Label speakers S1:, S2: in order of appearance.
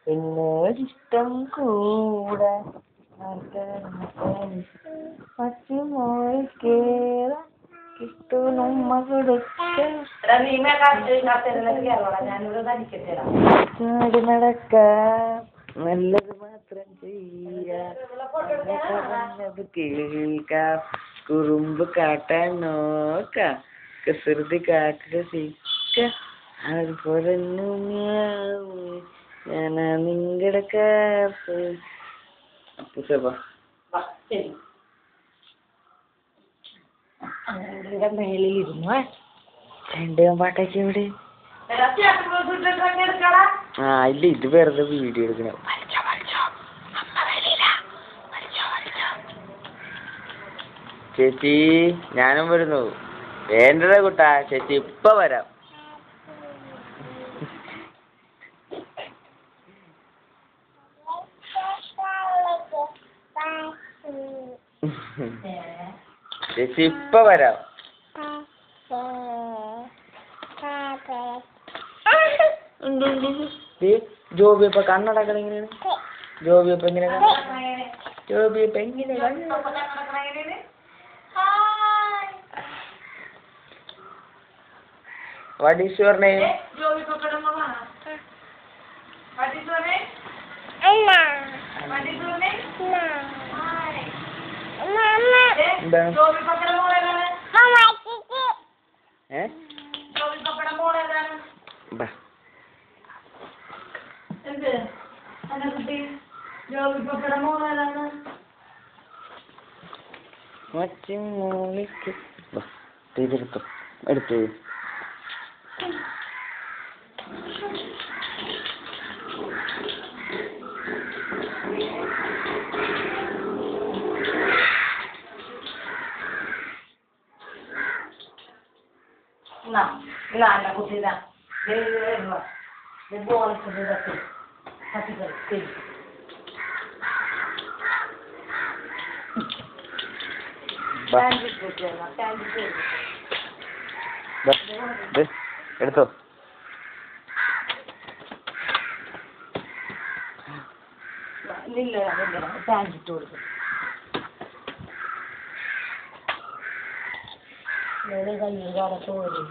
S1: പിന്നൊരിഷ്ടം കൂടെ പച്ചുമോൾ കേറാൻ കിട്ടുന്നുമ്മ കൊടുക്ക ചാടി നടക്കാം നല്ലത് മാത്രം ചെയ്യാത് കേൾക്കാം കുറുമ്പ് കാട്ടാൻ നോക്കാം കുസൃതി കാട്ടിട അതുപോലെ ഞാനാ നിങ്ങളുടെ കാപ്പ് അപ്പൂസപ്പാ മേളിലിരുന്നു രണ്ട് പാട്ടൊക്കെ ഇവിടെ ആ ഇല്ല ഇത് വെറുതെ വീഡിയോ എടുക്കണ ചേച്ചി ഞാനും വരുന്നു വേണ്ടതാ കുട്ടാ ചേച്ചി ഇപ്പൊ വരാം ചേച്ചി ഇപ്പൊ വരാം ജോബിയപ്പ കണ്ണടക്കണ എങ്ങനെയാണ് ജോബിയപ്പ എങ്ങനെ ജോബിയപ്പ എങ്ങനെ What is your name? What is your name? Anna. What is your name? Hi. Mama. Jobi pakada mole edana. Mama chichi. Jobi pakada mole edana. Ba. Endu? Ana kutti. Jobi pakada mole edana. Machin molikku. Ba. Tediruttu. Eduthu. Nah, aku tidak. Dia boleh sebentar tu. Tapi tak. Cantik betul, cantik. Deh, എടുത്തോ ഇല്ല പാൻറ്റിട്ട് കൊടുക്കും കയ്യിൽ കടത്ത് പോരും